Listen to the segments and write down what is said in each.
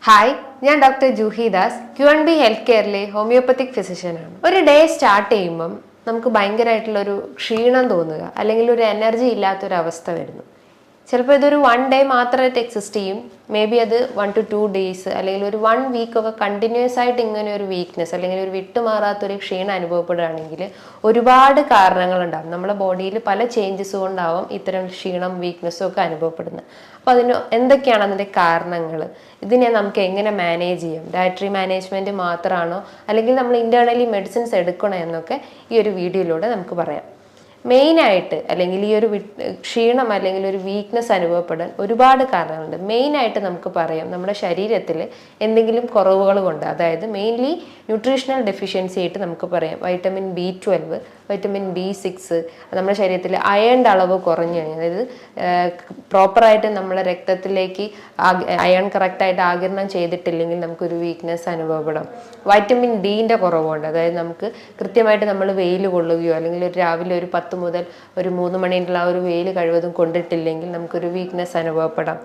Hi, ഞാൻ doctor Juhi Das, QNB health കെയറിലെ homeopathic ഫിസിഷ്യനാണ്. ഒരു ഡേ സ്റ്റാർട്ട് ചെയ്യുമ്പം നമുക്ക് ഭയങ്കരമായിട്ടുള്ളൊരു ക്ഷീണം തോന്നുക, അല്ലെങ്കിൽ ഒരു എനർജി ഇല്ലാത്തൊരവസ്ഥ വരുന്നു. ചിലപ്പോൾ ഇതൊരു 1 ഡേ മാത്രമായിട്ട് എക്സിസ്റ്റ് ചെയ്യും. മേ ബി അത് 1 to 2 days അല്ലെങ്കിൽ ഒരു 1 week ഒക്കെ കണ്ടിന്യൂസ് ആയിട്ട് ഇങ്ങനെ ഒരു വീക്ക്നെസ് അല്ലെങ്കിൽ ഒരു വിട്ടുമാറാത്തൊരു ക്ഷീണം അനുഭവപ്പെടുകയാണെങ്കിൽ ഒരുപാട് കാരണങ്ങളുണ്ടാകും. നമ്മുടെ ബോഡിയിൽ പല ചേഞ്ചസ് കൊണ്ടാവും ഇത്തരം ക്ഷീണം വീക്ക്നെസ്സും ഒക്കെ അനുഭവപ്പെടുന്നത്. അപ്പോൾ അതിന് എന്തൊക്കെയാണ് അതിൻ്റെ കാരണങ്ങൾ, ഇതിനെ നമുക്ക് എങ്ങനെ മാനേജ് ചെയ്യാം, ഡയറ്ററി മാനേജ്മെൻറ്റ് മാത്രമാണോ അല്ലെങ്കിൽ നമ്മൾ ഇൻറ്റേർണലി മെഡിസിൻസ് എടുക്കണോ എന്നൊക്കെ ഈ ഒരു വീഡിയോയിലൂടെ നമുക്ക് പറയാം. മെയിനായിട്ട് അല്ലെങ്കിൽ ഈ ഒരു ക്ഷീണം അല്ലെങ്കിൽ ഒരു വീക്ക്നെസ് അനുഭവപ്പെടാൻ ഒരുപാട് കാരണങ്ങളുണ്ട്. മെയിനായിട്ട് നമുക്ക് പറയാം നമ്മുടെ ശരീരത്തിൽ എന്തെങ്കിലും കുറവുകൾ കൊണ്ട്, അതായത് മെയിൻലി ന്യൂട്രീഷണൽ ഡെഫിഷ്യൻസി ആയിട്ട് നമുക്ക് പറയാം. വൈറ്റമിൻ B12, വൈറ്റമിൻ B6, നമ്മുടെ ശരീരത്തിൽ അയണിൻ്റെ അളവ് കുറഞ്ഞു കഴിഞ്ഞാൽ, അതായത് പ്രോപ്പറായിട്ട് നമ്മളെ രക്തത്തിലേക്ക് അയൺ കറക്റ്റായിട്ട് ആഗിരണം ചെയ്തിട്ടില്ലെങ്കിൽ നമുക്കൊരു വീക്ക്നെസ് അനുഭവപ്പെടാം. വൈറ്റമിൻ Dൻ്റെ കുറവുണ്ട്, അതായത് നമുക്ക് കൃത്യമായിട്ട് നമ്മൾ വെയിൽ കൊള്ളുകയോ അല്ലെങ്കിൽ ഒരു രാവിലെ ഒരു 10 മുതൽ ഒരു 3 മണിയുള്ള ആ ഒരു വെയിൽ കഴിവതും കൊണ്ടിട്ടില്ലെങ്കിൽ നമുക്കൊരു വീക്ക്നെസ് അനുഭവപ്പെടാം.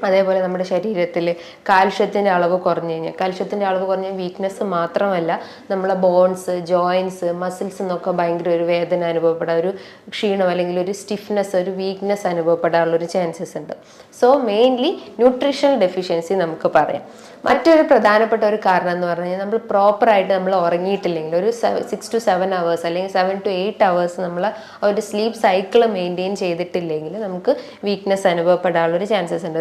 അതേപോലെ നമ്മുടെ ശരീരത്തിൽ കാൽഷ്യത്തിൻ്റെ അളവ് കുറഞ്ഞു കഴിഞ്ഞാൽ, കാൽഷ്യത്തിൻ്റെ അളവ് കുറഞ്ഞ വീക്ക്നെസ് മാത്രമല്ല, നമ്മളെ ബോൺസ്, ജോയിൻസ്, മസിൽസ് എന്നൊക്കെ ഭയങ്കര ഒരു വേദന അനുഭവപ്പെടാൻ, ഒരു ക്ഷീണം അല്ലെങ്കിൽ ഒരു സ്റ്റിഫ്നെസ്, ഒരു വീക്ക്നെസ് അനുഭവപ്പെടാനുള്ളൊരു ചാൻസസ് ഉണ്ട്. സോ മെയിൻലി ന്യൂട്രീഷണൽ ഡെഫിഷ്യൻസി നമുക്ക് പറയാം. മറ്റൊരു പ്രധാനപ്പെട്ട ഒരു കാരണം എന്ന് പറഞ്ഞു കഴിഞ്ഞാൽ നമ്മൾ പ്രോപ്പറായിട്ട് നമ്മൾ ഉറങ്ങിയിട്ടില്ലെങ്കിൽ, ഒരു 6 to 7 hours അല്ലെങ്കിൽ 7 to 8 hours നമ്മൾ ഒരു സ്ലീപ്പ് സൈക്കിൾ മെയിൻറ്റെയിൻ ചെയ്തിട്ടില്ലെങ്കിൽ നമുക്ക് വീക്ക്നെസ് അനുഭവപ്പെടാനുള്ളൊരു ചാൻസസ് ഉണ്ട്.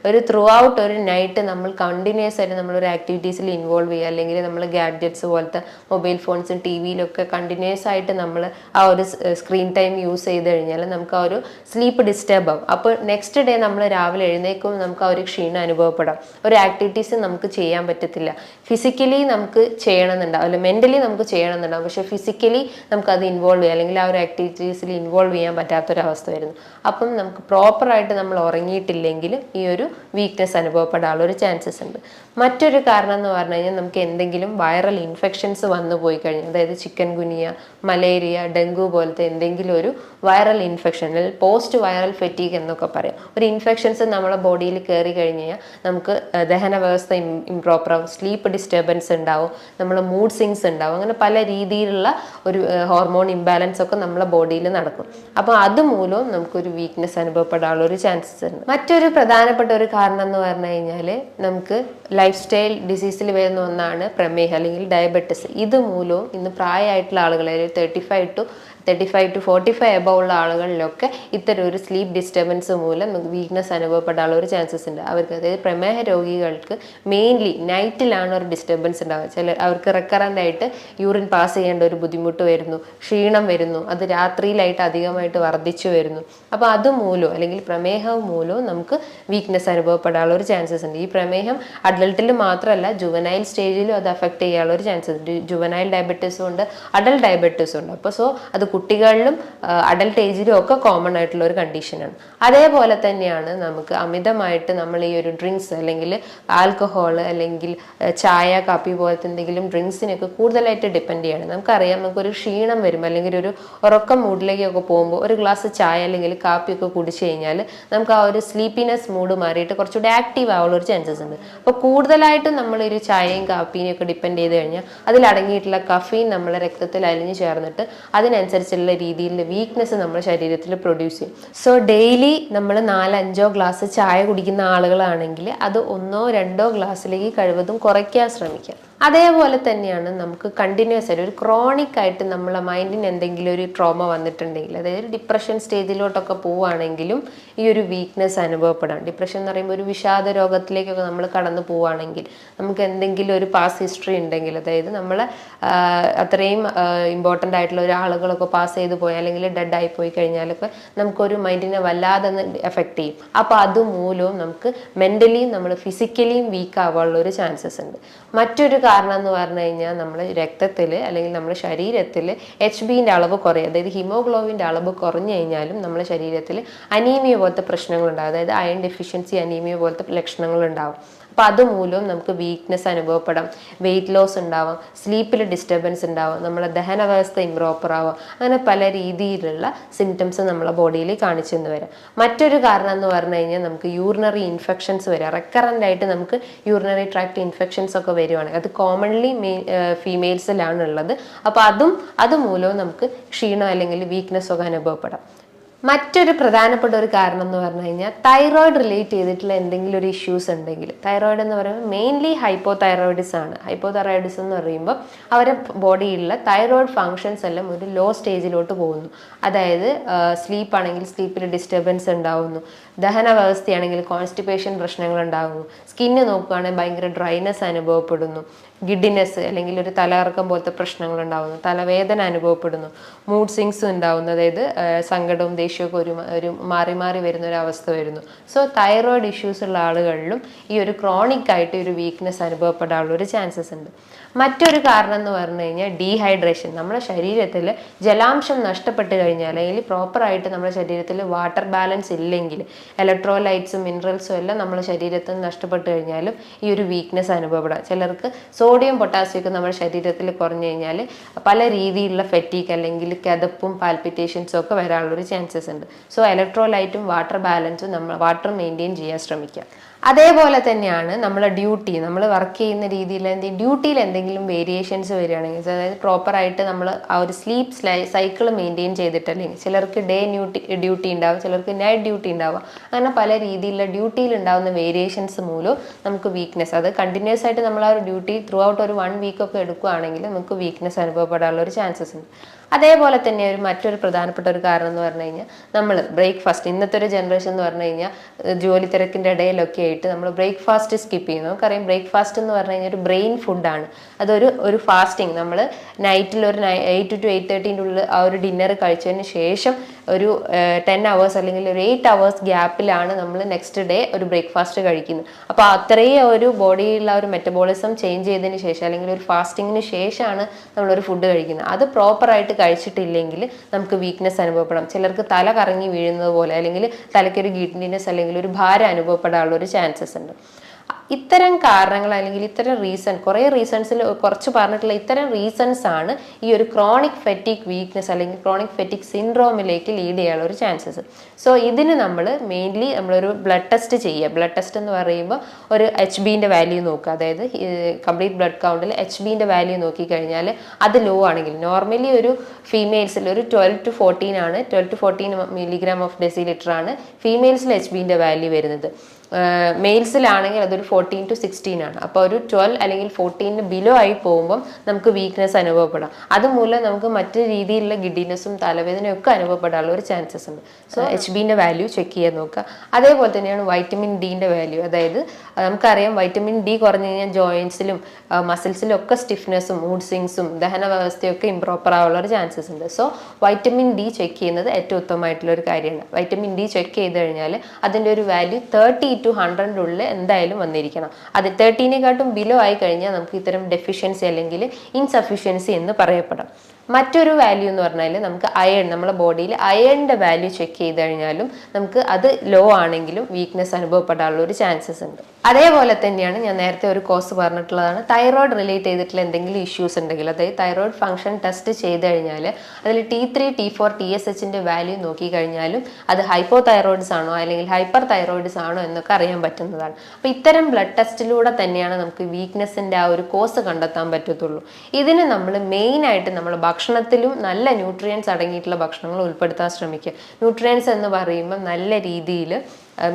ഒരു ത്രൂ ഔട്ട് ഒരു നൈറ്റ് നമ്മൾ കണ്ടിന്യൂസ് ആയിട്ട് നമ്മളൊരു ആക്ടിവിറ്റീസിൽ ഇൻവോൾവ് ചെയ്യുക, അല്ലെങ്കിൽ നമ്മൾ ഗാഡ്ജറ്റ്സ് പോലത്തെ മൊബൈൽ ഫോൺസും TV-യിലൊക്കെ കണ്ടിന്യൂസ് ആയിട്ട് നമ്മൾ ആ ഒരു സ്ക്രീൻ ടൈം യൂസ് ചെയ്ത് കഴിഞ്ഞാൽ നമുക്ക് ആ ഒരു സ്ലീപ്പ് ഡിസ്റ്റർബ് ആവും. അപ്പോൾ നെക്സ്റ്റ് ഡേ നമ്മൾ രാവിലെ എഴുന്നേൽക്കുമ്പോൾ നമുക്ക് ആ ഒരു ക്ഷീണം അനുഭവപ്പെടാം. ഒരു ആക്ടിവിറ്റീസ് നമുക്ക് ചെയ്യാൻ പറ്റത്തില്ല. ഫിസിക്കലി നമുക്ക് ചെയ്യണമെന്നുണ്ടാവും, അല്ല മെൻ്റലി നമുക്ക് ചെയ്യണമെന്നുണ്ടാവും, പക്ഷേ ഫിസിക്കലി നമുക്കത് ഇൻവോൾവ് ചെയ്യാം അല്ലെങ്കിൽ ആ ഒരു ആക്ടിവിറ്റീസിൽ ഇൻവോൾവ് ചെയ്യാൻ പറ്റാത്തൊരവസ്ഥ വരുന്നു. അപ്പം നമുക്ക് പ്രോപ്പറായിട്ട് നമ്മൾ ഉറങ്ങിയിട്ടില്ലെങ്കിൽ ഈ ഒരു വീക്ക്നെസ് അനുഭവപ്പെടാനുള്ള ഒരു ചാൻസസ് ഉണ്ട്. മറ്റൊരു കാരണം എന്ന് പറഞ്ഞു കഴിഞ്ഞാൽ നമുക്ക് എന്തെങ്കിലും വൈറൽ ഇൻഫെക്ഷൻസ് വന്നു പോയി കഴിഞ്ഞാൽ, അതായത് ചിക്കൻ ഗുനിയ, മലേറിയ, ഡെങ്കു പോലത്തെ എന്തെങ്കിലും ഒരു വൈറൽ ഇൻഫെക്ഷൻ, അല്ലെങ്കിൽ പോസ്റ്റ് വൈറൽ ഫെറ്റീഗ് എന്നൊക്കെ പറയാം. ഒരു ഇൻഫെക്ഷൻസ് നമ്മുടെ ബോഡിയിൽ കയറി കഴിഞ്ഞാൽ നമുക്ക് ദഹന വ്യവസ്ഥ ഇംപ്രോപ്പർ ആവും, സ്ലീപ്പ് ഡിസ്റ്റർബൻസ് ഉണ്ടാവും, നമ്മൾ മൂഡ് സ്വിങ്സ് ഉണ്ടാവും, അങ്ങനെ പല രീതിയിലുള്ള ഒരു ഹോർമോൺ ഇംബാലൻസ് ഒക്കെ നമ്മളെ ബോഡിയിൽ നടക്കും. അപ്പോൾ അതുമൂലവും നമുക്കൊരു വീക്ക്നെസ് അനുഭവപ്പെടാനുള്ള ഒരു ചാൻസസ് ഉണ്ട്. മറ്റൊരു പ്രധാനപ്പെട്ട ഒരു കാരണം എന്ന് പറഞ്ഞു കഴിഞ്ഞാൽ നമുക്ക് ലൈഫ് സ്റ്റൈൽ ഡിസീസിൽ വരുന്ന ഒന്നാണ് പ്രമേഹം അല്ലെങ്കിൽ ഡയബറ്റിസ്. ഇതുമൂലവും ഇന്ന് പ്രായമായിട്ടുള്ള ആളുകളെ 35 to 45 എബവ് ഉള്ള ആളുകളിലൊക്കെ ഇത്തരം ഒരു സ്ലീപ്പ് ഡിസ്റ്റർബൻസ് മൂലം വീക്ക്നെസ് അനുഭവപ്പെടാനുള്ള ഒരു ചാൻസസ് ഉണ്ട്. അവർക്ക്, അതായത് പ്രമേഹ രോഗികൾക്ക് മെയിൻലി നൈറ്റിലാണ് ഒരു ഡിസ്റ്റർബൻസ് ഉണ്ടാവുക. അവർക്ക് റെക്കറൻ്റ് ആയിട്ട് യൂറിൻ പാസ് ചെയ്യേണ്ട ഒരു ബുദ്ധിമുട്ട് വരുന്നു, ക്ഷീണം വരുന്നു, അത് രാത്രിയിലായിട്ട് അധികമായിട്ട് വർദ്ധിച്ചു വരുന്നു. അപ്പോൾ അതുമൂലവും അല്ലെങ്കിൽ പ്രമേഹം മൂലവും നമുക്ക് വീക്ക്നെസ് അനുഭവപ്പെടാനുള്ള ഒരു ചാൻസസ് ഉണ്ട്. ഈ പ്രമേഹം അഡൽട്ടിൽ മാത്രമല്ല ജുവനൈൽ സ്റ്റേജിലും അത് അഫക്റ്റ് ചെയ്യാനുള്ള ഒരു ചാൻസസ് ഉണ്ട്. ജുവനൈൽ ഡയബറ്റീസും ഉണ്ട്, അഡൽട്ട് ഡയബറ്റീസും ഉണ്ട്. അപ്പോൾ അത് കുട്ടികളിലും അഡൽട്ട് ഏജിലും ഒക്കെ കോമൺ ആയിട്ടുള്ള ഒരു കണ്ടീഷനാണ്. അതേപോലെ തന്നെയാണ് നമുക്ക് അമിതമായിട്ട് നമ്മൾ ഈ ഒരു ഡ്രിങ്ക്സ് അല്ലെങ്കിൽ ആൽക്കഹോൾ അല്ലെങ്കിൽ ചായ, കാപ്പി പോലത്തെ എന്തെങ്കിലും ഡ്രിങ്ക്സിനൊക്കെ കൂടുതലായിട്ട് ഡിപ്പെൻഡ് ചെയ്യണം. നമുക്കറിയാം, നമുക്കൊരു ക്ഷീണം വരും അല്ലെങ്കിൽ ഒരു ഉറക്കം മൂഡിലേക്കൊക്കെ പോകുമ്പോൾ ഒരു ഗ്ലാസ് ചായ അല്ലെങ്കിൽ കാപ്പിയൊക്കെ കുടിച്ചു കഴിഞ്ഞാൽ നമുക്ക് ആ ഒരു സ്ലീപ്പിനെസ് മൂഡ് മാറിയിട്ട് കുറച്ചുകൂടി ആക്റ്റീവ് ആവാനുള്ള ഒരു ചാൻസസ് ഉണ്ട്. അപ്പോൾ കൂടുതലായിട്ടും നമ്മളൊരു ചായയും കാപ്പിയും ഒക്കെ ഡിപ്പെൻഡ് ചെയ്ത് കഴിഞ്ഞാൽ അതിലടങ്ങിയിട്ടുള്ള കഫീൻ നമ്മളെ രക്തത്തിൽ അലിഞ്ഞു ചേർന്നിട്ട് അതിനനുസരിച്ചുള്ള രീതിയിലുള്ള വീക്ക്നെസ് നമ്മുടെ ശരീരത്തിൽ പ്രൊഡ്യൂസ് ചെയ്യും. സോ ഡെയിലി നമ്മൾ 4-5 ഗ്ലാസ് ചായ കുടിക്കുന്ന ആളുകളാണെങ്കിൽ അത് 1-2 ഗ്ലാസ്സിലേക്ക് കഴിവതും കുറയ്ക്കാൻ ശ്രമിക്കാം. അതേപോലെ തന്നെയാണ് നമുക്ക് കണ്ടിന്യൂസ് ആയിട്ട് ഒരു ക്രോണിക് ആയിട്ട് നമ്മളെ മൈൻഡിന് എന്തെങ്കിലും ഒരു ട്രോമ വന്നിട്ടുണ്ടെങ്കിൽ, അതായത് ഡിപ്രഷൻ സ്റ്റേജിലോട്ടൊക്കെ പോവുകയാണെങ്കിലും ഈ ഒരു വീക്ക്നെസ് അനുഭവപ്പെടാം. ഡിപ്രഷൻ എന്ന് പറയുമ്പോൾ ഒരു വിഷാദ രോഗത്തിലേക്കൊക്കെ നമ്മൾ കടന്നു പോവുകയാണെങ്കിൽ, നമുക്ക് എന്തെങ്കിലും ഒരു പാസ്റ്റ് ഹിസ്റ്ററി ഉണ്ടെങ്കിൽ, അതായത് നമ്മൾ അത്രയും ഇമ്പോർട്ടൻ്റ് ആയിട്ടുള്ള ഒരാളുകളൊക്കെ പാസ് ചെയ്ത് പോയി അല്ലെങ്കിൽ ഡെഡ് ആയി പോയി കഴിഞ്ഞാലൊക്കെ നമുക്കൊരു മൈൻഡിനെ വല്ലാതെ എഫക്റ്റ് ചെയ്യും. അപ്പോൾ അതുമൂലവും നമുക്ക് മെൻ്റലിയും നമ്മൾ ഫിസിക്കലിയും വീക്ക് ആവാനുള്ള ഒരു ചാൻസസ് ഉണ്ട്. മറ്റൊരു കാരണം എന്ന് പറഞ്ഞു കഴിഞ്ഞാൽ നമ്മൾ രക്തത്തിൽ അല്ലെങ്കിൽ നമ്മുടെ ശരീരത്തിൽ HBൻ്റെ അളവ് കുറയും, അതായത് ഹിമോഗ്ലോബിൻ്റെ അളവ് കുറഞ്ഞു കഴിഞ്ഞാലും നമ്മുടെ ശരീരത്തിൽ അനീമിയ പോലത്തെ പ്രശ്നങ്ങളുണ്ടാകും, അതായത് അയൺ ഡെഫിഷ്യൻസി അനീമിയ പോലത്തെ ലക്ഷണങ്ങളുണ്ടാകും. അപ്പോൾ അതുമൂലം നമുക്ക് വീക്ക്നെസ് അനുഭവപ്പെടാം, വെയിറ്റ് ലോസ് ഉണ്ടാവാം, സ്ലീപ്പിൽ ഡിസ്റ്റർബൻസ് ഉണ്ടാവാം, നമ്മുടെ ദഹന വ്യവസ്ഥ ഇംപ്രോപ്പർ ആവാം, അങ്ങനെ പല രീതിയിലുള്ള സിംറ്റംസ് നമ്മളെ ബോഡിയിൽ കാണിച്ചെന്ന് വരാം. മറ്റൊരു കാരണം എന്ന് പറഞ്ഞു കഴിഞ്ഞാൽ നമുക്ക് യൂറിനറി ഇൻഫെക്ഷൻസ് വരിക, റെക്കറൻ്റ് ആയിട്ട് നമുക്ക് യൂറിനറി ട്രാക്ട് ഇൻഫെക്ഷൻസ് ഒക്കെ വരുവാണെങ്കിൽ അത് കോമൺലി ഫീമെയിൽസിലാണ് ഉള്ളത്. അപ്പോൾ അതുമൂലവും നമുക്ക് ക്ഷീണം അല്ലെങ്കിൽ വീക്ക്നെസ് ഒക്കെ അനുഭവപ്പെടാം. മറ്റൊരു പ്രധാനപ്പെട്ട ഒരു കാരണം എന്ന് പറഞ്ഞു കഴിഞ്ഞാൽ തൈറോയിഡ് റിലേറ്റ് ചെയ്തിട്ടുള്ള എന്തെങ്കിലും ഒരു ഇഷ്യൂസ് ഉണ്ടെങ്കിൽ, തൈറോയിഡ് എന്ന് പറയുമ്പോൾ മെയിൻലി ഹൈപ്പോതൈറോയിഡിസം ആണ്. ഹൈപ്പോതൈറോയിഡിസം എന്ന് പറയുമ്പോൾ അവരുടെ ബോഡിയിലുള്ള തൈറോയിഡ് ഫങ്ഷൻസ് എല്ലാം ഒരു ലോ സ്റ്റേജിലോട്ട് പോകുന്നു. അതായത് സ്ലീപ്പ് ആണെങ്കിൽ സ്ലീപ്പിൽ ഡിസ്റ്റർബൻസ് ഉണ്ടാവുന്നു, ദഹന വ്യവസ്ഥയാണെങ്കിൽ കോൺസ്റ്റിപ്പേഷൻ പ്രശ്നങ്ങൾ ഉണ്ടാകുന്നു, സ്കിന്ന് നോക്കുകയാണെങ്കിൽ ഭയങ്കര ഡ്രൈനെസ് അനുഭവപ്പെടുന്നു, ഗിഡിനെസ് അല്ലെങ്കിൽ ഒരു തലകറക്കം പോലത്തെ പ്രശ്നങ്ങൾ ഉണ്ടാകുന്നു, തലവേദന അനുഭവപ്പെടുന്നു, മൂഡ് സ്വിങ്സ് ഉണ്ടാകുന്നു, അതായത് സങ്കടവും ദേഷ്യമൊക്കെ ഒരു മാറി മാറി വരുന്ന ഒരു അവസ്ഥ വരുന്നു. സോ തൈറോയിഡ് ഇഷ്യൂസ് ഉള്ള ആളുകളിലും ഈ ഒരു ക്രോണിക് ആയിട്ട് ഒരു വീക്ക്നെസ് അനുഭവപ്പെടാനുള്ള ഒരു ചാൻസസ് ഉണ്ട്. മറ്റൊരു കാരണം എന്ന് പറഞ്ഞു കഴിഞ്ഞാൽ ഡീഹൈഡ്രേഷൻ. നമ്മുടെ ശരീരത്തിൽ ജലാംശം നഷ്ടപ്പെട്ട് കഴിഞ്ഞാൽ അല്ലെങ്കിൽ പ്രോപ്പറായിട്ട് നമ്മുടെ ശരീരത്തിൽ വാട്ടർ ബാലൻസ് ഇല്ലെങ്കിൽ, ഇലക്ട്രോലൈറ്റ്സും മിനറൽസും എല്ലാം നമ്മുടെ ശരീരത്തിൽ നിന്ന് നഷ്ടപ്പെട്ട് കഴിഞ്ഞാലും ഈ ഒരു വീക്ക്നെസ് അനുഭവപ്പെടാം. ചിലർക്ക് സോഡിയം പൊട്ടാസ്യം ഒക്കെ നമ്മുടെ ശരീരത്തിൽ കുറഞ്ഞു കഴിഞ്ഞാൽ പല രീതിയിലുള്ള ഫെറ്റീക്ക് അല്ലെങ്കിൽ കിതപ്പും പാൽപിറ്റേഷൻസും ഒക്കെ വരാനുള്ളൊരു ചാൻസസ് ഉണ്ട്. സോ ഇലക്ട്രോലൈറ്റും വാട്ടർ ബാലൻസും നമ്മൾ വാട്ടർ മെയിൻറ്റെയിൻ ചെയ്യാൻ ശ്രമിക്കുക. അതേപോലെ തന്നെയാണ് നമ്മളെ ഡ്യൂട്ടി, നമ്മൾ വർക്ക് ചെയ്യുന്ന രീതിയിൽ ഡ്യൂട്ടിയിൽ എന്തെങ്കിലും വേരിയേഷൻസ് വരികയാണെങ്കിൽ, അതായത് പ്രോപ്പറായിട്ട് നമ്മൾ ആ ഒരു സ്ലീപ്പ് സൈക്കിൾ മെയിൻറ്റെയിൻ ചെയ്തിട്ടല്ലെങ്കിൽ, ചിലർക്ക് ഡേ ഡ്യൂട്ടി ഉണ്ടാവും, ചിലർക്ക് നൈറ്റ് ഡ്യൂട്ടി ഉണ്ടാവും, അങ്ങനെ പല രീതിയിലുള്ള ഡ്യൂട്ടിയിൽ ഉണ്ടാകുന്ന വേരിയേഷൻസ് മൂലം നമുക്ക് വീക്ക്നെസ്, അത് കണ്ടിന്യൂസ് ആയിട്ട് നമ്മൾ ആ ഒരു ഡ്യൂട്ടി ത്രൂ ഔട്ട് ഒരു 1 വീക്കൊക്കെ എടുക്കുകയാണെങ്കിൽ നമുക്ക് വീക്ക്നെസ് അനുഭവപ്പെടാനുള്ള ഒരു ചാൻസസ് ഉണ്ട്. അതേപോലെ തന്നെ മറ്റൊരു പ്രധാനപ്പെട്ട ഒരു കാരണം എന്ന് പറഞ്ഞു കഴിഞ്ഞാൽ നമ്മൾ ബ്രേക്ക്ഫാസ്റ്റ്, ഇന്നത്തെ ഒരു ജനറേഷൻ എന്ന് പറഞ്ഞു കഴിഞ്ഞാൽ ജോലി തിരക്കിൻ്റെ ഇടയിലൊക്കെ ആയിട്ട് നമ്മൾ ബ്രേക്ക്ഫാസ്റ്റ് സ്കിപ്പ് ചെയ്യുന്നു. നമുക്കറിയാം ബ്രേക്ക്ഫാസ്റ്റ് എന്ന് പറഞ്ഞു കഴിഞ്ഞാൽ ഒരു ബ്രെയിൻ ഫുഡാണ്. അതൊരു ഫാസ്റ്റിംഗ്, നമ്മൾ നൈറ്റിൽ ഒരു 8 to 8:30 ഉള്ളിൽ ആ ഒരു ഡിന്നർ കഴിച്ചതിന് ശേഷം ഒരു 10 hours അല്ലെങ്കിൽ ഒരു 8 hours ഗ്യാപ്പിലാണ് നമ്മൾ നെക്സ്റ്റ് ഡേ ഒരു ബ്രേക്ക്ഫാസ്റ്റ് കഴിക്കുന്നത്. അപ്പോൾ അത്രയും ഒരു ബോഡിയിലുള്ള ഒരു മെറ്റബോളിസം ചേഞ്ച് ചെയ്തതിന് ശേഷം അല്ലെങ്കിൽ ഒരു ഫാസ്റ്റിങ്ങിന് ശേഷമാണ് നമ്മളൊരു ഫുഡ് കഴിക്കുന്നത്. അത് പ്രോപ്പറായിട്ട് കഴിച്ചിട്ടില്ലെങ്കിൽ നമുക്ക് വീക്ക്നെസ് അനുഭവപ്പെടാം. ചിലർക്ക് തല കറങ്ങി വീഴുന്നത് പോലെ അല്ലെങ്കിൽ തലയ്ക്കൊരു ഗിഡിനെസ് അല്ലെങ്കിൽ ഒരു ഭാരം അനുഭവപ്പെടാനുള്ള ഒരു ചാൻസസ് ഉണ്ട്. ഇത്തരം കാരണങ്ങൾ അല്ലെങ്കിൽ ഇത്തരം കുറേ റീസൺസിൽ കുറച്ച് പറഞ്ഞിട്ടുള്ള ഇത്തരം റീസൺസ് ആണ് ഈ ഒരു ക്രോണിക് ഫെറ്റിക് വീക്ക്നെസ് അല്ലെങ്കിൽ ക്രോണിക് ഫെറ്റിക് സിൻഡ്രോമിലേക്ക് ലീഡ് ചെയ്യാനുള്ള ഒരു ചാൻസസ്. സോ ഇതിന് നമ്മൾ മെയിൻലി നമ്മളൊരു ബ്ലഡ് ടെസ്റ്റ് ചെയ്യുക. ബ്ലഡ് ടെസ്റ്റ് എന്ന് പറയുമ്പോൾ ഒരു Hb:ന്റെ വാല്യൂ നോക്കുക, അതായത് കംപ്ലീറ്റ് ബ്ലഡ് കൗണ്ടിൽ Hb:ന്റെ വാല്യൂ നോക്കിക്കഴിഞ്ഞാൽ അത് ലോ ആണെങ്കിൽ, നോർമലി ഒരു ഫീമെയിൽസിൽ ഒരു 12 to 14 ആണ്, 12 to 14 mg/dL ആണ് ഫീമെയിൽസിൽ Hb:ന്റെ വാല്യൂ വരുന്നത്. മെയിൽസിലാണെങ്കിൽ അതൊരു 14 to 16 ആണ്. അപ്പോൾ ഒരു 12 അല്ലെങ്കിൽ 14 ബിലോ ആയി പോകുമ്പം നമുക്ക് വീക്ക്നെസ് അനുഭവപ്പെടാം. അതുമൂലം നമുക്ക് മറ്റു രീതിയിലുള്ള ഗിഡിനെസ്സും തലവേദനയും ഒക്കെ അനുഭവപ്പെടാനുള്ള ഒരു ചാൻസസ് ഉണ്ട്. സോ Hb:ന്റെ വാല്യൂ ചെക്ക് ചെയ്യാൻ നോക്കുക. അതേപോലെ തന്നെയാണ് വൈറ്റമിൻ ഡിൻ്റെ വാല്യൂ. അതായത് നമുക്കറിയാം വൈറ്റമിൻ ഡി കുറഞ്ഞു കഴിഞ്ഞാൽ ജോയിൻസിലും മസിൽസിലും ഒക്കെ സ്റ്റിഫ്നെസ്സും മൂഡ് സ്വിങ്സും ദഹന വ്യവസ്ഥയൊക്കെ ഇംപ്രോപ്പർ ആവാനുള്ള ഒരു ചാൻസസ് ഉണ്ട്. സോ വൈറ്റമിൻ ഡി ചെക്ക് ചെയ്യുന്നത് ഏറ്റവും ഉത്തമമായിട്ടുള്ള ഒരു കാര്യമാണ്. വൈറ്റമിൻ ഡി ചെക്ക് ചെയ്ത് കഴിഞ്ഞാൽ അതിൻ്റെ ഒരു വാല്യൂ 30 to 100 ഉള്ളിൽ എന്തായാലും വന്നിരിക്കണം. അത് 30-നെക്കാട്ടും ബിലോ ആയി കഴിഞ്ഞാൽ നമുക്ക് ഇത്തരം ഡെഫിഷ്യൻസി അല്ലെങ്കിൽ ഇൻസഫിഷ്യൻസി എന്ന് പറയപ്പെടാം. മറ്റൊരു വാല്യൂ എന്ന് പറഞ്ഞാൽ നമുക്ക് അയൺ, നമ്മുടെ ബോഡിയിൽ അയണിൻ്റെ വാല്യൂ ചെക്ക് ചെയ്ത് കഴിഞ്ഞാലും നമുക്ക് അത് ലോ ആണെങ്കിലും വീക്ക്നെസ് അനുഭവപ്പെടാനുള്ള ഒരു ചാൻസസ് ഉണ്ട്. അതേപോലെ തന്നെയാണ് ഞാൻ നേരത്തെ ഒരു കോഴ്സ് പറഞ്ഞിട്ടുള്ളതാണ്, തൈറോയിഡ് റിലേറ്റ് ചെയ്തിട്ടുള്ള എന്തെങ്കിലും ഇഷ്യൂസ് ഉണ്ടെങ്കിൽ, അതായത് തൈറോയിഡ് ഫംഗ്ഷൻ ടെസ്റ്റ് ചെയ്ത് കഴിഞ്ഞാൽ അതിൽ T3, T4, TSHൻ്റെ വാല്യൂ നോക്കിക്കഴിഞ്ഞാലും അത് ഹൈപ്പോതൈറോയിഡ്സ് ആണോ അല്ലെങ്കിൽ ഹൈപ്പർ തൈറോയിഡ്സ് ആണോ എന്നൊക്കെ അറിയാൻ പറ്റുന്നതാണ്. അപ്പോൾ ഇത്തരം ബ്ലഡ് ടെസ്റ്റിലൂടെ തന്നെയാണ് നമുക്ക് വീക്ക്നെസ്സിൻ്റെ ആ ഒരു കോസ് കണ്ടെത്താൻ പറ്റത്തുള്ളൂ. ഇതിന് നമ്മൾ മെയിനായിട്ട് നമ്മൾ ഭക്ഷണത്തിലും നല്ല ന്യൂട്രിയൻസ് അടങ്ങിയിട്ടുള്ള ഭക്ഷണങ്ങൾ ഉൾപ്പെടുത്താൻ ശ്രമിക്കുക. ന്യൂട്രിയൻസ് എന്ന് പറയുമ്പോൾ നല്ല രീതിയിൽ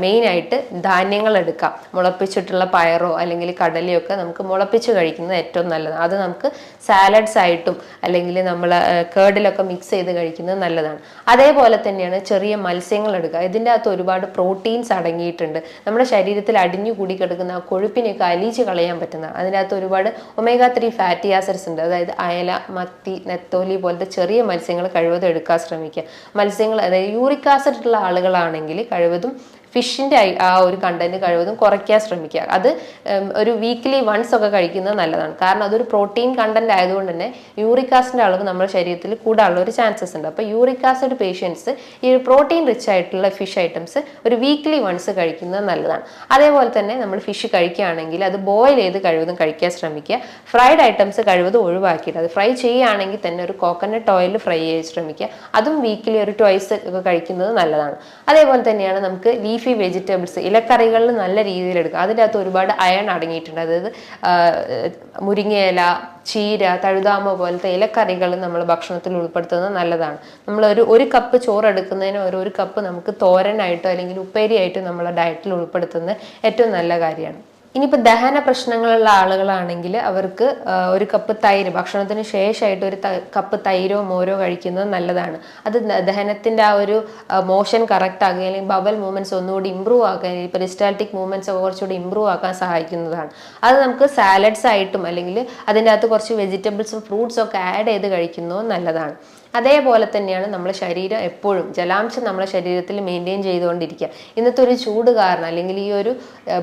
മെയിനായിട്ട് ധാന്യങ്ങൾ എടുക്കാം. മുളപ്പിച്ചിട്ടുള്ള പയറോ അല്ലെങ്കിൽ കടലയോ ഒക്കെ നമുക്ക് മുളപ്പിച്ച് കഴിക്കുന്നത് ഏറ്റവും നല്ലതാണ്. അത് നമുക്ക് സാലഡ്സ് ആയിട്ടും അല്ലെങ്കിൽ നമ്മൾ കേർഡിലൊക്കെ മിക്സ് ചെയ്ത് കഴിക്കുന്നത് നല്ലതാണ്. അതേപോലെ തന്നെയാണ് ചെറിയ മത്സ്യങ്ങൾ എടുക്കുക. ഇതിൻ്റെ അകത്ത് ഒരുപാട് പ്രോട്ടീൻസ് അടങ്ങിയിട്ടുണ്ട്. നമ്മുടെ ശരീരത്തിൽ അടിഞ്ഞു കൂടി കിടക്കുന്ന ആ കൊഴുപ്പിനെയൊക്കെ അലിയിച്ച് കളയാൻ പറ്റുന്നതാണ്. അതിൻ്റെ അകത്ത് ഒരുപാട് omega-3 ഫാറ്റി ആസിഡ്സ് ഉണ്ട്. അതായത് അയല, മത്തി, നെത്തോലി പോലത്തെ ചെറിയ മത്സ്യങ്ങൾ കഴിവതും എടുക്കാൻ ശ്രമിക്കുക. മത്സ്യങ്ങൾ, അതായത് യൂറിക് ആസിഡ് ഉള്ള ആളുകളാണെങ്കിൽ കഴിവതും ഫിഷിൻ്റെ ആ ഒരു കണ്ടന്റ് കഴിവതും കുറയ്ക്കാൻ ശ്രമിക്കുക. അത് ഒരു വീക്ക്ലി വൺസ് ഒക്കെ കഴിക്കുന്നത് നല്ലതാണ്. കാരണം അതൊരു പ്രോട്ടീൻ കണ്ടന്റ് ആയതുകൊണ്ട് തന്നെ യൂറിക് ആസിഡിന്റെ അളവ് നമ്മുടെ ശരീരത്തിൽ കൂടാനുള്ള ഒരു ചാൻസസ് ഉണ്ട്. അപ്പോൾ യൂറിക് ആസിഡ് പേഷ്യൻസ് ഈ ഒരു പ്രോട്ടീൻ റിച്ച് ആയിട്ടുള്ള ഫിഷ് ഐറ്റംസ് ഒരു വീക്ക്ലി വൺസ് കഴിക്കുന്നത് നല്ലതാണ്. അതേപോലെ തന്നെ നമ്മൾ ഫിഷ് കഴിക്കുകയാണെങ്കിൽ അത് ബോയിൽ ചെയ്ത് കഴിവതും കഴിക്കാൻ ശ്രമിക്കുക. ഫ്രൈഡ് ഐറ്റംസ് കഴിവതും ഒഴിവാക്കിയിട്ട് അത് ഫ്രൈ ചെയ്യുകയാണെങ്കിൽ തന്നെ ഒരു കോക്കനട്ട് ഓയിൽ ഫ്രൈ ചെയ്യാൻ ശ്രമിക്കുക. അതും വീക്കിലി ഒരു ട്വൈസ് ഒക്കെ കഴിക്കുന്നത് നല്ലതാണ്. അതേപോലെ തന്നെയാണ് നമുക്ക് ലീഫി വെജിറ്റബിൾസ്, ഇലക്കറികളിൽ നല്ല രീതിയിൽ എടുക്കുക. അതിൻ്റെ അകത്ത് ഒരുപാട് അയൺ അടങ്ങിയിട്ടുണ്ട്. അതായത് മുരിങ്ങയില, ചീര, തഴുതാമ പോലത്തെ ഇലക്കറികൾ നമ്മൾ ഭക്ഷണത്തിൽ ഉൾപ്പെടുത്തുന്നത് നല്ലതാണ്. നമ്മൾ ഒരു കപ്പ് ചോറ് എടുക്കുന്നതിന് ഒരു കപ്പ് നമുക്ക് തോരനായിട്ടോ അല്ലെങ്കിൽ ഉപ്പേരിയായിട്ടോ നമ്മളെ ഡയറ്റിൽ ഉൾപ്പെടുത്തുന്നത് ഏറ്റവും നല്ല കാര്യമാണ്. ഇനിയിപ്പോൾ ദഹന പ്രശ്നങ്ങളുള്ള ആളുകളാണെങ്കിൽ അവർക്ക് ഒരു കപ്പ് തൈര് ഭക്ഷണത്തിന് ശേഷമായിട്ട് ഒരു കപ്പ് തൈരോ മോരോ കഴിക്കുന്നത് നല്ലതാണ്. അത് ദഹനത്തിൻ്റെ ആ ഒരു മോഷൻ കറക്റ്റ് ആകുക അല്ലെങ്കിൽ ബവൽ മൂവ്മെൻറ്റ്സ് ഒന്നുകൂടി ഇമ്പ്രൂവ് ആക്കാൻ, ഈ പെരിസ്റ്റാൾട്ടിക് മൂവ്മെൻറ്റ്സ് ഒക്കെ കുറച്ചുകൂടി ഇമ്പ്രൂവ് ആക്കാൻ സഹായിക്കുന്നതാണ്. അത് നമുക്ക് സാലഡ്സ് ആയിട്ടും അല്ലെങ്കിൽ അതിൻ്റെ അകത്ത് കുറച്ച് വെജിറ്റബിൾസും ഫ്രൂട്ട്സും ഒക്കെ ആഡ് ചെയ്ത് കഴിക്കുന്നതും നല്ലതാണ്. അതേപോലെ തന്നെയാണ് നമ്മുടെ ശരീരം എപ്പോഴും ജലാംശം നമ്മുടെ ശരീരത്തിൽ മെയിൻറ്റെയിൻ ചെയ്തുകൊണ്ടിരിക്കുക. ഇന്നത്തെ ഒരു ചൂട് കാരണം അല്ലെങ്കിൽ ഈ ഒരു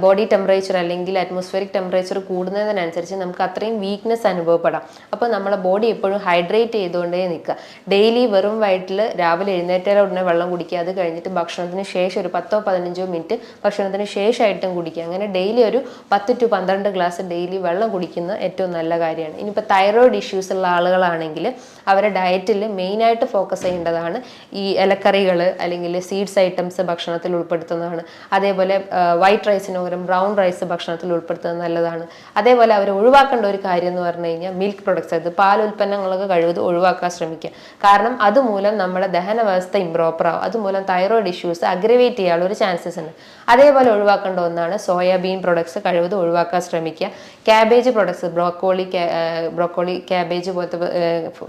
ബോഡി ടെമ്പറേച്ചർ അല്ലെങ്കിൽ അറ്റ്മോസ്ഫിയറിക് ടെമ്പറേച്ചർ കൂടുന്നതിനനുസരിച്ച് നമുക്ക് അത്രയും വീക്ക്നെസ് അനുഭവപ്പെടാം. അപ്പോൾ നമ്മുടെ ബോഡി എപ്പോഴും ഹൈഡ്രേറ്റ് ചെയ്തുകൊണ്ടേ നിൽക്കുക. ഡെയിലി വെറും വയറ്റിൽ രാവിലെ എഴുന്നേറ്റാൽ ഉടനെ വെള്ളം കുടിക്കുക. അത് കഴിഞ്ഞിട്ട് ഭക്ഷണത്തിന് ശേഷം ഒരു 10-15 മിനിറ്റ് ഭക്ഷണത്തിന് ശേഷമായിട്ടും കുടിക്കുക. അങ്ങനെ ഡെയിലി ഒരു 10 to 12 ഗ്ലാസ് ഡെയിലി വെള്ളം കുടിക്കുന്നത് ഏറ്റവും നല്ല കാര്യമാണ്. ഇനിയിപ്പോൾ തൈറോയിഡ് ഇഷ്യൂസ് ഉള്ള ആളുകളാണെങ്കിൽ അവരുടെ ഡയറ്റിൽ മെയിനായിട്ട് ഫോക്കസ് ചെയ്യേണ്ടതാണ് ഈ ഇലക്കറികൾ അല്ലെങ്കിൽ സീഡ്സ് ഐറ്റംസ് ഭക്ഷണത്തിൽ ഉൾപ്പെടുത്തുന്നതാണ്. അതേപോലെ വൈറ്റ് റൈസിന് പകരം ബ്രൗൺ റൈസ് ഭക്ഷണത്തിൽ ഉൾപ്പെടുത്തുന്നത് നല്ലതാണ്. അതേപോലെ അവർ ഒഴിവാക്കേണ്ട ഒരു കാര്യം എന്ന് പറഞ്ഞു കഴിഞ്ഞാൽ മിൽക്ക് പ്രൊഡക്ട്സ്, അത് പാൽ ഉൽപ്പന്നങ്ങളൊക്കെ കഴിവതും ഒഴിവാക്കാൻ ശ്രമിക്കുക. കാരണം അതുമൂലം നമ്മുടെ ദഹന വ്യവസ്ഥ ഇംപ്രോപ്പർ ആവും. അതുമൂലം തൈറോയിഡ് ഇഷ്യൂസ് അഗ്രവേറ്റ് ചെയ്യാനുള്ള ഒരു ചാൻസസ് ഉണ്ട്. അതേപോലെ ഒഴിവാക്കേണ്ട ഒന്നാണ് സോയാബീൻ പ്രൊഡക്ട്സ് കഴിവതും ഒഴിവാക്കാൻ ശ്രമിക്കുക. ക്യാബേജ് പ്രൊഡക്ട്സ്, ബ്രോക്കോളി ക്യാബേജ് പോലത്തെ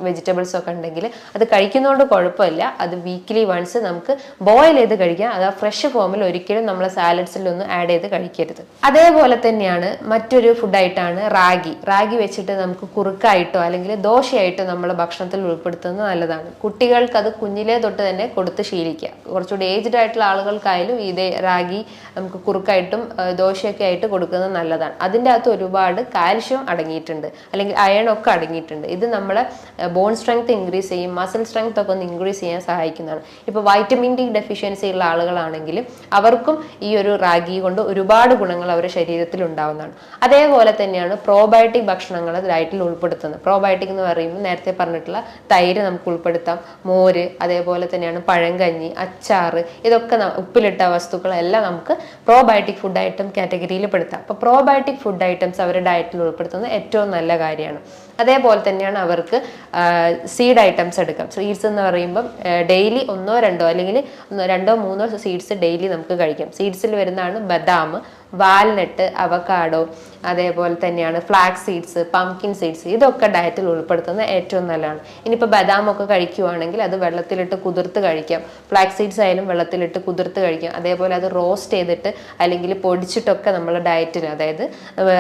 വെജിറ്റബിൾസ് ഒക്കെ ഉണ്ടെങ്കിൽ അത് കഴിക്കുന്നതുകൊണ്ട് കുഴപ്പമില്ല. അത് വീക്ക്ലി വൺസ് നമുക്ക് ബോയിൽ ചെയ്ത് കഴിക്കാം. അത് ആ ഫ്രഷ് ഫോമിൽ ഒരിക്കലും നമ്മളെ സാലഡ്സിലൊന്നും ആഡ് ചെയ്ത് കഴിക്കരുത്. അതേപോലെ തന്നെയാണ് മറ്റൊരു ഫുഡായിട്ടാണ് റാഗി വെച്ചിട്ട് നമുക്ക് കുറുക്കായിട്ടോ അല്ലെങ്കിൽ ദോശയായിട്ടോ നമ്മൾ ഭക്ഷണത്തിൽ ഉൾപ്പെടുത്തുന്നത് നല്ലതാണ്. കുട്ടികൾക്ക് അത് കുഞ്ഞിലേ തൊട്ട് തന്നെ കൊടുത്ത് ശീലിക്കുക. കുറച്ചുകൂടി ഏജ്ഡ് ആയിട്ടുള്ള ആളുകൾക്കായാലും ഇതേ റാഗി നമുക്ക് കുറുക്കായിട്ടും ദോശയൊക്കെ ആയിട്ട് കൊടുക്കുന്നത് നല്ലതാണ്. അതിൻ്റെ അകത്ത് ഒരുപാട് കാൽഷ്യം അടങ്ങിയിട്ടുണ്ട് അല്ലെങ്കിൽ അയൺ ഒക്കെ അടങ്ങിയിട്ടുണ്ട്. ഇത് നമ്മളെ ബോൺ സ്ട്രെങ്ത് ഇൻക്രീസ് ചെയ്യും, മസിൽ സ്ട്രെങ്ത് ഒക്കെ ഒന്ന് ഇൻക്രീസ് ചെയ്യാൻ സഹായിക്കുന്നതാണ്. ഇപ്പോൾ വൈറ്റമിൻ ഡി ഡെഫിഷ്യൻസി ഉള്ള ആളുകളാണെങ്കിൽ അവർക്കും ഈ ഒരു റാഗി കൊണ്ട് ഒരുപാട് ഗുണങ്ങൾ അവരുടെ ശരീരത്തിൽ ഉണ്ടാവുന്നതാണ്. അതേപോലെ തന്നെയാണ് പ്രോബയോട്ടിക് ഭക്ഷണങ്ങൾ ഡയറ്റിൽ ഉൾപ്പെടുത്തുന്നത്. പ്രോബയോട്ടിക് എന്ന് പറയുമ്പോൾ നേരത്തെ പറഞ്ഞിട്ടുള്ള തൈര് നമുക്ക് ഉൾപ്പെടുത്താം, മോര്, അതേപോലെ തന്നെയാണ് പഴങ്കഞ്ഞി, അച്ചാറ്, ഇതൊക്കെ ഉപ്പിലിട്ട വസ്തുക്കളെല്ലാം നമുക്ക് പ്രോബയോട്ടിക് ഫുഡ് ഐറ്റം കാറ്റഗറിയിൽ പെടുത്താം. അപ്പോൾ പ്രോബയോട്ടിക് ഫുഡ് ഐറ്റംസ് അവരുടെ ഡയറ്റിൽ ഉൾപ്പെടുത്തുന്നത് ഏറ്റവും നല്ല കാര്യമാണ്. അതേപോലെ തന്നെയാണ് അവർക്ക് സീഡ് ഐറ്റംസ് എടുക്കാം. സീഡ്സ് എന്ന് പറയുമ്പം ഡെയിലി 1-2 അല്ലെങ്കിൽ 2-3 സീഡ്സ് ഡെയിലി നമുക്ക് കഴിക്കാം. സീഡ്സിൽ വരുന്നതാണ് ബദാം, വാൽനട്ട്, അവക്കാഡോ, അതേപോലെ തന്നെയാണ് ഫ്ലാക്സ് സീഡ്സ്, പംകിൻ സീഡ്സ്, ഇതൊക്കെ ഡയറ്റിൽ ഉൾപ്പെടുത്തുന്നത് ഏറ്റവും നല്ലതാണ്. ഇനിയിപ്പോൾ ബദാമൊക്കെ കഴിക്കുവാണെങ്കിൽ അത് വെള്ളത്തിലിട്ട് കുതിർത്ത് കഴിക്കാം. ഫ്ലാക്സ് സീഡ്സ് ആയാലും വെള്ളത്തിലിട്ട് കുതിർത്ത് കഴിക്കാം. അതേപോലെ അത് റോസ്റ്റ് ചെയ്തിട്ട് അല്ലെങ്കിൽ പൊടിച്ചിട്ടൊക്കെ നമ്മൾ ഡയറ്റിൽ, അതായത്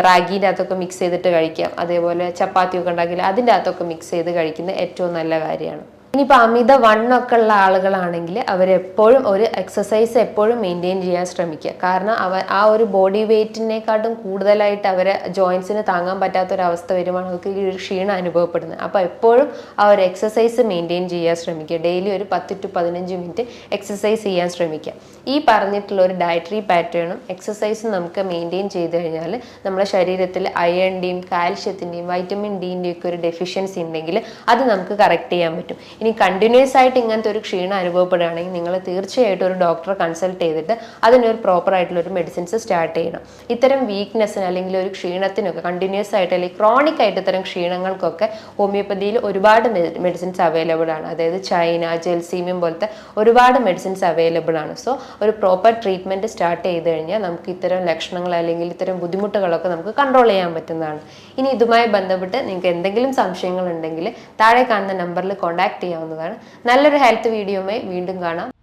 റാഗീൻ്റെ അകത്തൊക്കെ മിക്സ് ചെയ്തിട്ട് കഴിക്കാം. അതേപോലെ ചപ്പാത്തി ഒക്കെ ഉണ്ടെങ്കിൽ അതിൻ്റെ അകത്തൊക്കെ മിക്സ് ചെയ്ത് കഴിക്കുന്നത് ഏറ്റവും നല്ല കാര്യമാണ്. ഇനിയിപ്പോൾ അമിത വണ്ണമൊക്കെ ഉള്ള ആളുകളാണെങ്കിൽ അവരെപ്പോഴും ഒരു എക്സസൈസ് എപ്പോഴും മെയിൻറ്റെയിൻ ചെയ്യാൻ ശ്രമിക്കുക. കാരണം ആ ഒരു ബോഡി വെയ്റ്റിനെക്കാട്ടും കൂടുതലായിട്ട് അവരെ ജോയിൻസിന് താങ്ങാൻ പറ്റാത്തൊരവസ്ഥ വരുമ്പോൾ അവർക്ക് ഈ ഒരു ക്ഷീണം അനുഭവപ്പെടുന്നത്. അപ്പോൾ എപ്പോഴും ആ ഒരു എക്സസൈസ് മെയിൻറ്റെയിൻ ചെയ്യാൻ ശ്രമിക്കുക. ഡെയിലി ഒരു 10 to 15 മിനിറ്റ് എക്സസൈസ് ചെയ്യാൻ ശ്രമിക്കുക. ഈ പറഞ്ഞിട്ടുള്ള ഒരു ഡയറ്ററി പാറ്റേണും എക്സസൈസും നമുക്ക് മെയിൻറ്റെയിൻ ചെയ്ത് കഴിഞ്ഞാൽ നമ്മുടെ ശരീരത്തിൽ അയണിൻ്റെയും കാൽഷ്യത്തിൻ്റെയും വൈറ്റമിൻ ഡിൻ്റെയും ഒക്കെ ഒരു ഡെഫിഷ്യൻസി ഉണ്ടെങ്കിൽ അത് നമുക്ക് കറക്റ്റ് ചെയ്യാൻ പറ്റും. ഇനി കണ്ടിന്യൂസ് ആയിട്ട് ഇങ്ങനത്തെ ഒരു ക്ഷീണം അനുഭവപ്പെടുകയാണെങ്കിൽ നിങ്ങൾ തീർച്ചയായിട്ടും ഒരു ഡോക്ടറെ കൺസൾട്ട് ചെയ്തിട്ട് അതിനൊരു പ്രോപ്പർ ആയിട്ടുള്ള ഒരു മെഡിസിൻസ് സ്റ്റാർട്ട് ചെയ്യണം. ഇത്തരം വീക്ക്നെസ്സിന് അല്ലെങ്കിൽ ഒരു ക്ഷീണത്തിനൊക്കെ കണ്ടിന്യൂസ് ആയിട്ട് അല്ലെങ്കിൽ ക്രോണിക് ആയിട്ട് ഇത്തരം ക്ഷീണങ്ങൾക്കൊക്കെ ഹോമിയോപ്പതിയിൽ ഒരുപാട് മെഡിസിൻസ് അവൈലബിൾ ആണ്. അതായത് ചൈന, ജെൽസീമിയം പോലത്തെ ഒരുപാട് മെഡിസിൻസ് അവൈലബിൾ ആണ്. സോ ഒരു പ്രോപ്പർ ട്രീറ്റ്മെൻറ്റ് സ്റ്റാർട്ട് ചെയ്ത് കഴിഞ്ഞാൽ നമുക്ക് ഇത്തരം ലക്ഷണങ്ങൾ അല്ലെങ്കിൽ ഇത്തരം ബുദ്ധിമുട്ടുകളൊക്കെ നമുക്ക് കൺട്രോൾ ചെയ്യാൻ പറ്റുന്നതാണ്. ഇനി ഇതുമായി ബന്ധപ്പെട്ട് നിങ്ങൾക്ക് എന്തെങ്കിലും സംശയങ്ങൾ ഉണ്ടെങ്കിൽ താഴെ കാണുന്ന നമ്പറിൽ കോൺടാക്ട് ചെയ്യാവുന്നതാണ്. നല്ലൊരു ഹെൽത്ത് വീഡിയോയുമായി വീണ്ടും കാണാം.